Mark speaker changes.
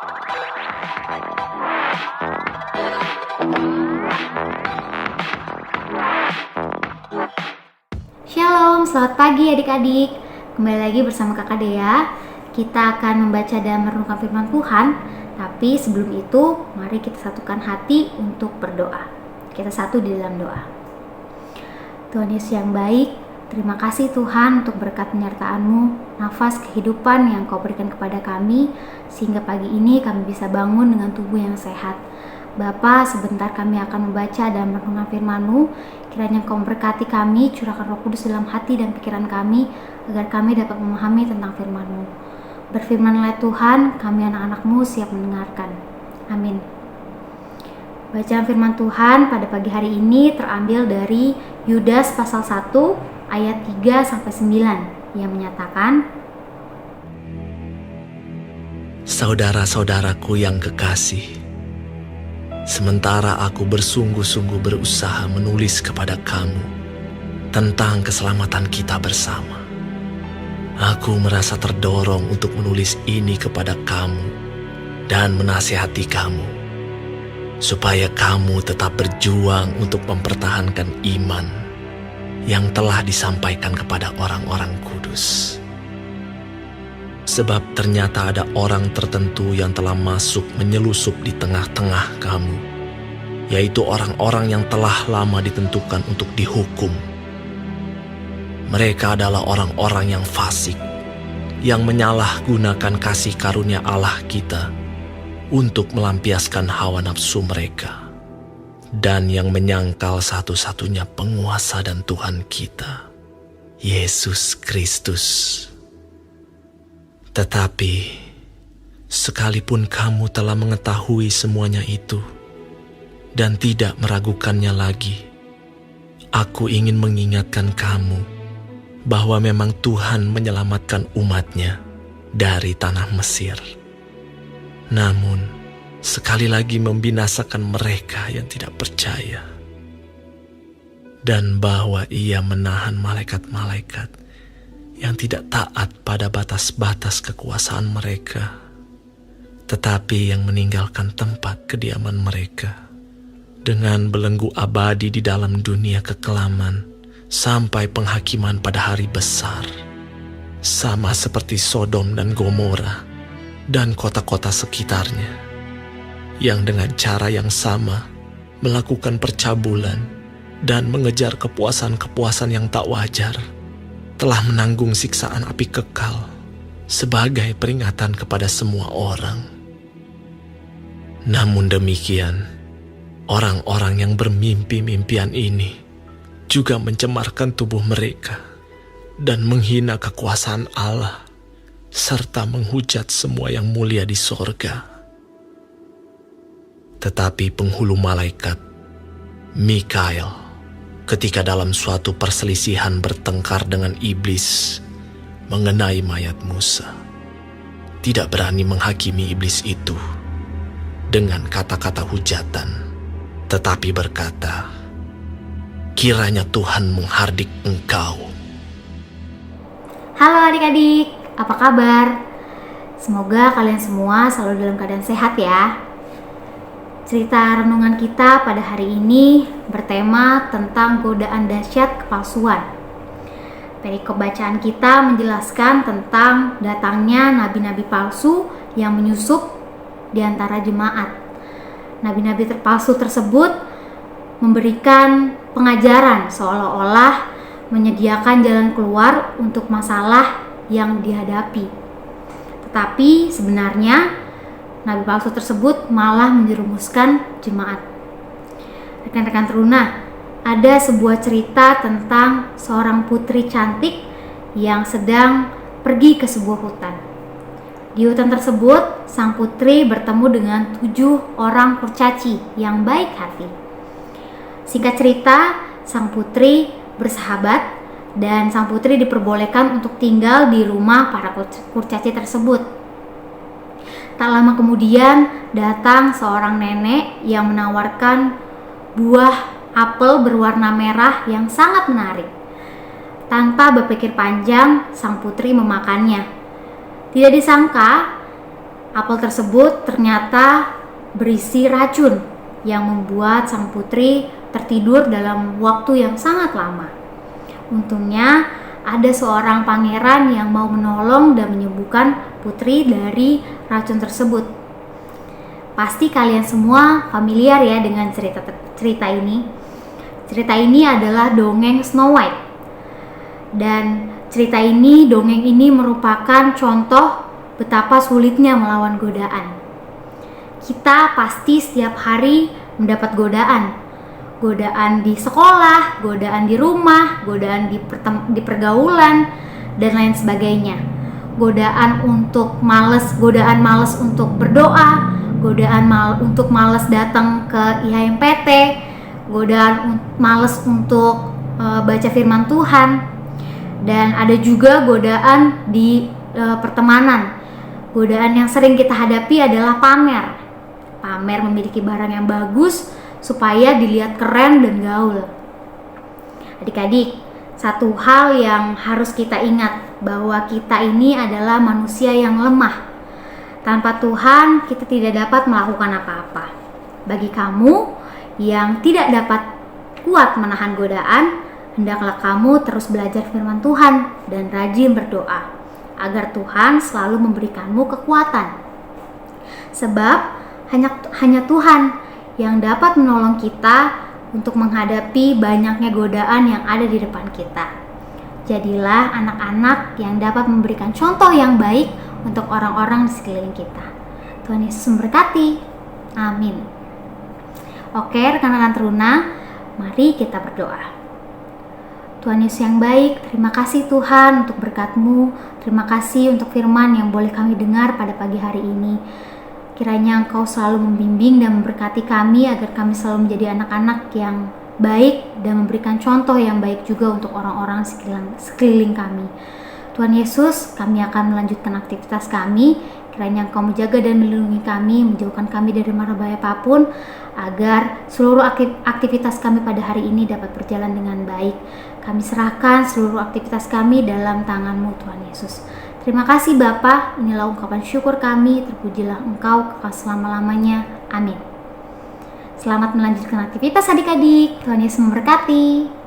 Speaker 1: Shalom, selamat pagi adik-adik. Kembali lagi bersama Kakak Dea. Kita akan membaca dan merenungkan firman Tuhan. Tapi sebelum itu, mari kita satukan hati untuk berdoa. Kita satu di dalam doa. Tuhan Yesus yang baik, terima kasih Tuhan untuk berkat penyertaan-Mu, nafas kehidupan yang Kau berikan kepada kami, sehingga pagi ini kami bisa bangun dengan tubuh yang sehat. Bapa, sebentar kami akan membaca dan merenungkan firman-Mu. Kiranya Kau memberkati kami, curahkan Roh Kudus dalam hati dan pikiran kami, agar kami dapat memahami tentang firman-Mu. Berfirmanlah Tuhan, kami anak-anak-Mu siap mendengarkan. Amin. Bacaan firman Tuhan pada pagi hari ini terambil dari Yudas pasal 1 ayat 3-9 yang menyatakan,
Speaker 2: Saudara-saudaraku yang kekasih, sementara aku bersungguh-sungguh berusaha menulis kepada kamu tentang keselamatan kita bersama, aku merasa terdorong untuk menulis ini kepada kamu dan menasihati kamu, supaya kamu tetap berjuang untuk mempertahankan iman yang telah disampaikan kepada orang-orang kudus. Sebab ternyata ada orang tertentu yang telah masuk menyelusup di tengah-tengah kamu, yaitu orang-orang yang telah lama ditentukan untuk dihukum. Mereka adalah orang-orang yang fasik, yang menyalahgunakan kasih karunia Allah kita untuk melampiaskan hawa nafsu mereka, dan yang menyangkal satu-satunya penguasa dan Tuhan kita, Yesus Kristus. Tetapi, sekalipun kamu telah mengetahui semuanya itu dan tidak meragukannya lagi, aku ingin mengingatkan kamu bahwa memang Tuhan menyelamatkan umat-Nya dari tanah Mesir. Namun, sekali lagi membinasakan mereka yang tidak percaya, dan bahwa Ia menahan malaikat-malaikat yang tidak taat pada batas-batas kekuasaan mereka, tetapi yang meninggalkan tempat kediaman mereka dengan belenggu abadi di dalam dunia kekelaman sampai penghakiman pada hari besar, sama seperti Sodom dan Gomora dan kota-kota sekitarnya, yang dengan cara yang sama melakukan percabulan dan mengejar kepuasan-kepuasan yang tak wajar, telah menanggung siksaan api kekal sebagai peringatan kepada semua orang. Namun demikian, orang-orang yang bermimpi-mimpian ini juga mencemarkan tubuh mereka dan menghina kekuasaan Allah, serta menghujat semua yang mulia di sorga. Tetapi penghulu malaikat, Mikael, ketika dalam suatu perselisihan bertengkar dengan iblis mengenai mayat Musa, tidak berani menghakimi iblis itu dengan kata-kata hujatan, tetapi berkata, kiranya Tuhan menghardik engkau.
Speaker 1: Halo adik-adik, apa kabar? Semoga kalian semua selalu dalam keadaan sehat ya. Cerita renungan kita pada hari ini bertema tentang godaan dahsyat kepalsuan. Perikop bacaan kita menjelaskan tentang datangnya nabi-nabi palsu yang menyusup di antara jemaat. Nabi-nabi terpalsu tersebut memberikan pengajaran seolah-olah menyediakan jalan keluar untuk masalah yang dihadapi. Tetapi sebenarnya nabi palsu tersebut malah menjerumuskan jemaat. Rekan-rekan teruna, ada sebuah cerita tentang seorang putri cantik yang sedang pergi ke sebuah hutan. Di hutan tersebut, sang putri bertemu dengan 7 orang kurcaci yang baik hati. Singkat cerita, sang putri bersahabat dan sang putri diperbolehkan untuk tinggal di rumah para kurcaci tersebut. Tak lama kemudian datang seorang nenek yang menawarkan buah apel berwarna merah yang sangat menarik. Tanpa berpikir panjang, sang putri memakannya. Tidak disangka, Apel tersebut ternyata berisi racun yang membuat sang putri tertidur dalam waktu yang sangat lama. Untungnya ada seorang pangeran yang mau menolong dan menyembuhkan putri dari racun tersebut. Pasti kalian semua familiar ya dengan cerita ini. Cerita ini adalah dongeng Snow White. Dan dongeng ini merupakan contoh betapa sulitnya melawan godaan. Kita pasti setiap hari mendapat godaan. Godaan di sekolah, godaan di rumah, godaan di pergaulan, dan lain sebagainya. Godaan malas untuk berdoa, godaan untuk malas datang ke IHMPT, godaan malas untuk baca firman Tuhan. Dan ada juga godaan di pertemanan. Godaan yang sering kita hadapi adalah pamer. Pamer memiliki barang yang bagus supaya dilihat keren dan gaul. Adik-adik, satu hal yang harus kita ingat bahwa kita ini adalah manusia yang lemah. Tanpa Tuhan, kita tidak dapat melakukan apa-apa. Bagi kamu yang tidak dapat kuat menahan godaan, hendaklah kamu terus belajar firman Tuhan dan rajin berdoa agar Tuhan selalu memberikanmu kekuatan. Sebab hanya Tuhan yang dapat menolong kita untuk menghadapi banyaknya godaan yang ada di depan kita. Jadilah anak-anak yang dapat memberikan contoh yang baik untuk orang-orang di sekeliling kita. Tuhan Yesus memberkati. Amin. Oke, rekan-rekan teruna, mari kita berdoa. Tuhan Yesus yang baik, terima kasih Tuhan untuk berkat-Mu. Terima kasih untuk firman yang boleh kami dengar pada pagi hari ini. Kiranya Engkau selalu membimbing dan memberkati kami agar kami selalu menjadi anak-anak yang baik dan memberikan contoh yang baik juga untuk orang-orang sekeliling kami. Tuhan Yesus, kami akan melanjutkan aktivitas kami. Kiranya Engkau menjaga dan melindungi kami, menjauhkan kami dari mara bahaya apapun, agar seluruh aktivitas kami pada hari ini dapat berjalan dengan baik. Kami serahkan seluruh aktivitas kami dalam tangan-Mu, Tuhan Yesus. Terima kasih Bapa, inilah ungkapan syukur kami, terpujilah Engkau kekal selama-lamanya. Amin. Selamat melanjutkan aktivitas adik-adik, Tuhan Yesus memberkati.